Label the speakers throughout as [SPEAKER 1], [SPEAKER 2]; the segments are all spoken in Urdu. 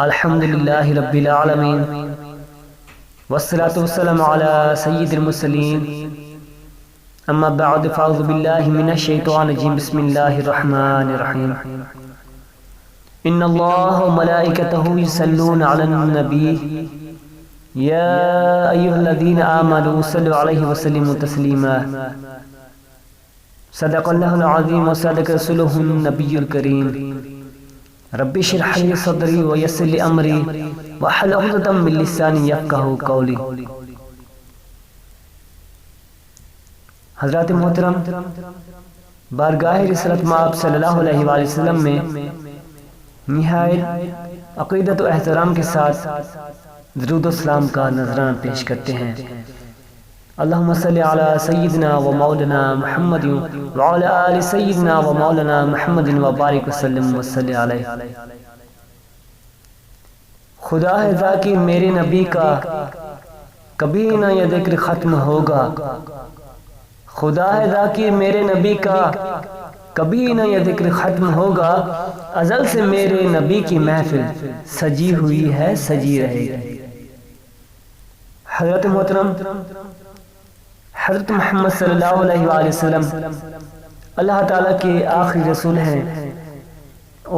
[SPEAKER 1] الحمدللہ رب العالمین والصلاة والسلام علی سید المرسلین اما بعد فاعوذ باللہ من الشیطان الرجیم بسم اللہ الرحمن الرحیم ان اللہ وملائکتہ یصلون علی النبی یا ایہا الذین آمنوا صلوا علیہ وسلموا تسلیما صدق اللہ العظیم وصدق رسولہ النبی الکریم رب اشرح لي صدري ويسر لي امري واحلل عقدة من لساني يفقهوا قولي۔ حضرات محترم، بارگاہ رسالت مآب صلی اللہ علیہ وآلہ وسلم میں نہایت عقیدت و احترام کے ساتھ درود و سلام کا نذرانہ پیش کرتے ہیں۔ اللہم صلی علی سیدنا و مولانا محمد وعلی آل سیدنا و مولانا محمد وبارک وسلم وصلی علیہ۔ خدا ہے ذا کہ میرے نبی کا کبھی نہ یہ ذکر ختم ہوگا، خدا ہے ذا کہ میرے نبی کا کبھی نہ یہ ذکر ختم ہوگا، ازل سے میرے نبی کی محفل سجی ہوئی ہے، سجی رہے گی۔ حضرت محترم، حضرت محمد صلی اللہ علیہ وآلہ وسلم اللہ تعالیٰ کے آخری رسول ہیں،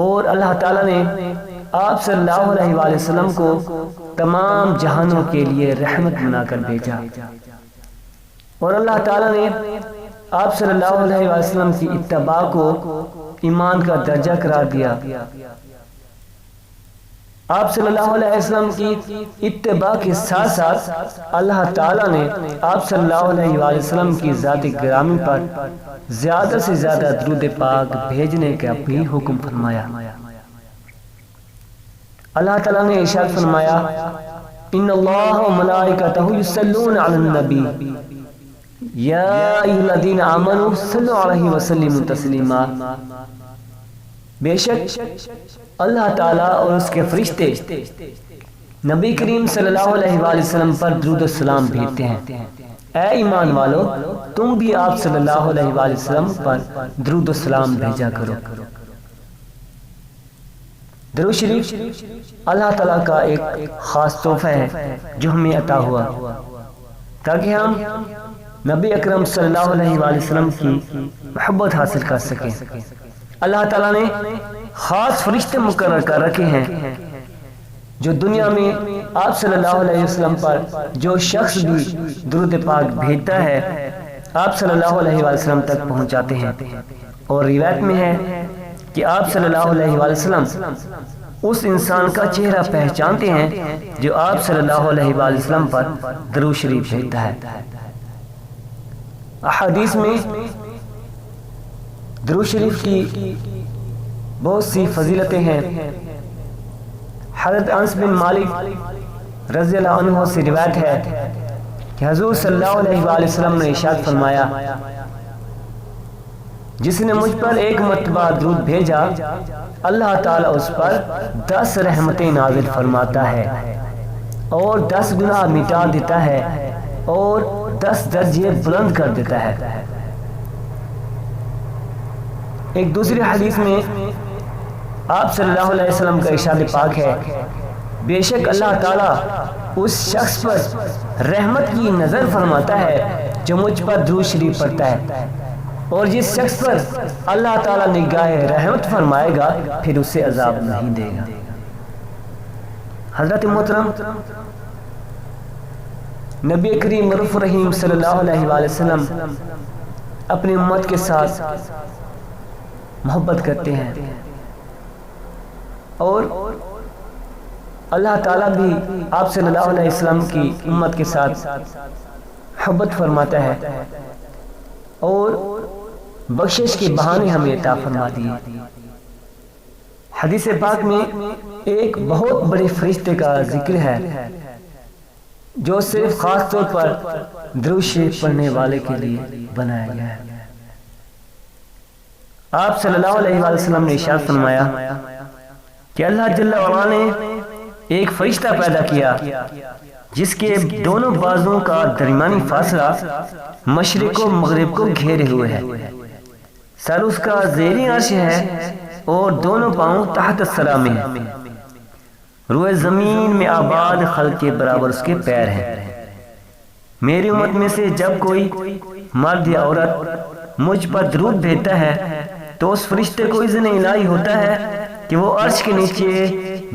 [SPEAKER 1] اور اللہ تعالیٰ نے آپ صلی اللہ علیہ وآلہ وسلم کو تمام جہانوں کے لیے رحمت بنا کر بھیجا، اور اللہ تعالیٰ نے آپ صلی اللہ علیہ وآلہ وسلم کی اتباع کو ایمان کا درجہ قرار دیا۔ آپ صلی اللہ علیہ وسلم کی اتباع کے ساتھ ساتھ اللہ تعالیٰ نے آپ صلی اللہ علیہ وآلہ وسلم کی ذات گرامی پر زیادہ سے زیادہ درود پاک بھیجنے کا بھی حکم فرمایا۔ اللہ تعالیٰ نے ارشاد فرمایا، ان اللہ و ملائکتہ یصلون علی النبی یا ایھا الذین آمنوا صلوا علیہ وسلموا تسلیما۔ بے شک اللہ تعالیٰ اور اس کے فرشتے نبی کریم صلی اللہ علیہ وآلہ وسلم پر درود و سلام بھیجتے ہیں۔ اے ایمان والو، تم بھی آپ صلی اللہ علیہ وآلہ وسلم پر درود و سلام بھیجا کرو۔ درود شریف اللہ تعالیٰ کا ایک خاص تحفہ ہے جو ہمیں عطا ہوا تاکہ ہم نبی اکرم صلی اللہ علیہ وآلہ وسلم کی محبت حاصل کر سکیں۔ اللہ تعالیٰ نے خاص فرشتے مقرر کر رکھے ہیں جو دنیا میں آپ صلی اللہ علیہ وسلم پر جو شخص بھی درود پاک بھیجتا ہے آپ صلی اللہ علیہ وآلہ وسلم تک پہنچاتے ہیں، اور روایت میں ہے کہ آپ صلی اللہ علیہ وآلہ وسلم اس انسان کا چہرہ پہچانتے ہیں جو آپ صلی اللہ علیہ وآلہ وسلم پر درود شریف بھیجتا ہے۔ احادیث میں درود شریف کی بہت سی فضیلتیں ہیں۔ حضرت انس بن مالک رضی اللہ عنہ سے روایت ہے کہ حضور صلی اللہ علیہ وآلہ وسلم نے ارشاد فرمایا، جس نے مجھ پر ایک مرتبہ درود بھیجا اللہ تعالیٰ اس پر 10 رحمتیں نازل فرماتا ہے اور 10 گناہ مٹا دیتا ہے اور 10 درجے بلند کر دیتا ہے۔ ایک دوسری حدیث میں آپ صلی اللہ علیہ وسلم کا ارشاد پاک ہے، بے شک اللہ تعالیٰ اس شخص پر رحمت کی نظر فرماتا ہے جو مجھ پر درود شریف پڑھتا ہے، اور جس شخص پر اللہ تعالیٰ نگاہ رحمت فرمائے گا پھر اسے عذاب نہیں دے گا۔ حضرت محترم، نبی کریم رؤوف رحیم صلی اللہ علیہ وآلہ وسلم اپنی امت کے ساتھ محبت کرتے ہیں، اور اللہ تعالیٰ بھی آپ صلی اللہ علیہ وسلم کی امت کے ساتھ محبت فرماتا ہے اور بخشش کے بہانے ہمیں عطا فرما دیے۔ حدیث پاک میں ایک بہت بڑے فرشتے کا ذکر ہے جو صرف خاص طور پر درود شریف پڑھنے والے کے لیے بنایا گیا ہے۔ آپ صلی اللہ علیہ وآلہ وسلم نے ارشاد فرمایا کہ اللہ جل وعلا نے ایک فرشتہ پیدا کیا جس کے دونوں بازوں کا درمیانی فاصلہ مشرق و مغرب کو گھیرے ہوئے ہے، سر اس کا زیر عرش ہے اور دونوں پاؤں تحت الثری میں ہیں۔ روئے زمین میں آباد خلق کے برابر اس کے پیر ہیں۔ میری امت میں سے جب کوئی مرد یا عورت مجھ پر درود بھیجتا ہے تو اس فرشتے کو اذن الہی ہوتا ہے کہ وہ عرش کے نیچے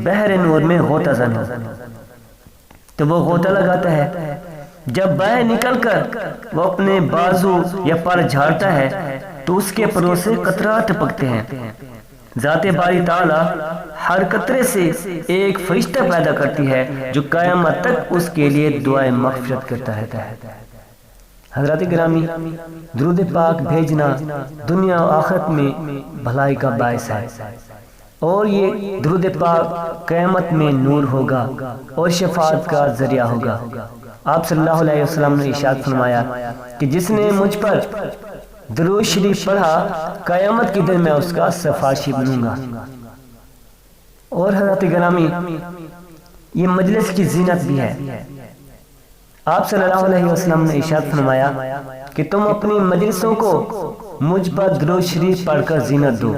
[SPEAKER 1] بحر نور میں غوطہ زن ہو، تو وہ غوطہ لگاتا ہے۔ جب باہر نکل کر وہ اپنے بازو یا پر جھاڑتا ہے تو اس کے پروں سے قطرات ٹپکتے ہیں۔ ذات باری تعالی ہر قطرے سے ایک فرشتہ پیدا کرتی ہے جو قیامت تک اس کے لیے دعائیں مغفرت کرتا رہتا ہے۔ حضرات گرامی، درود پاک بھیجنا دنیا و آخرت میں بھلائی کا باعث ہے، اور یہ درود پاک قیامت میں نور ہوگا اور شفاعت کا ذریعہ ہوگا۔ آپ صلی اللہ علیہ وسلم نے ارشاد فرمایا کہ جس نے مجھ پر درود شریف پڑھا قیامت کے دن میں اس کا سفارشی بنوں گا۔ اور حضرات گرامی، یہ مجلس کی زینت بھی ہے۔ آپ صلی اللہ علیہ وسلم نے ارشاد فرمایا کہ تم اپنی مجلسوں کو مجھ پر درود شریف پڑھ کر زینت دو،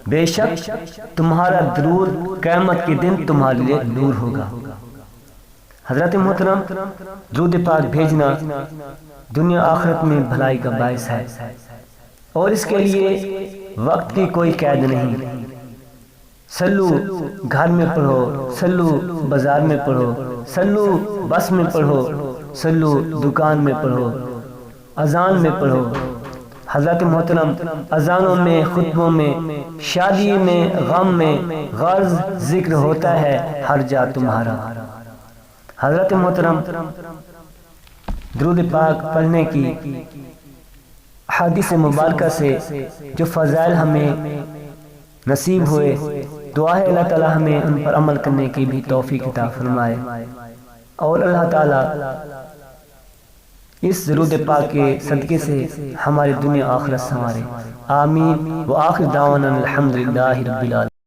[SPEAKER 1] بے شک تمہارا درود قیامت کے دن تمہارے لیے نور ہوگا۔ حضرت محترم، درود پاک بھیجنا دنیا آخرت میں بھلائی کا باعث ہے، اور اس کے لیے وقت کی کوئی قید نہیں۔ سلو گھر میں پڑھو، سلو بازار میں پڑھو، سلو بس میں پڑھو، سلو دکان میں پڑھو، اذان میں پڑھو۔ حضرت محترم، اذانوں میں، خطبوں میں، شادی میں، غم میں غرض ذکر ہوتا ہے ہر جا تمہارا۔ حضرت محترم، درود پاک پڑھنے کی حدیث مبارکہ سے جو فضائل ہمیں نصیب ہوئے، دعا ہے اللہ تعالی ہمیں ان پر عمل کرنے کی بھی توفیق عطا فرمائے، اور اللہ تعالی اس درود پاک کے صدقے سے ہماری دنیا آخرت سنوارے۔ آمین۔ وآخر دعوانا الحمدللہ رب العالمین۔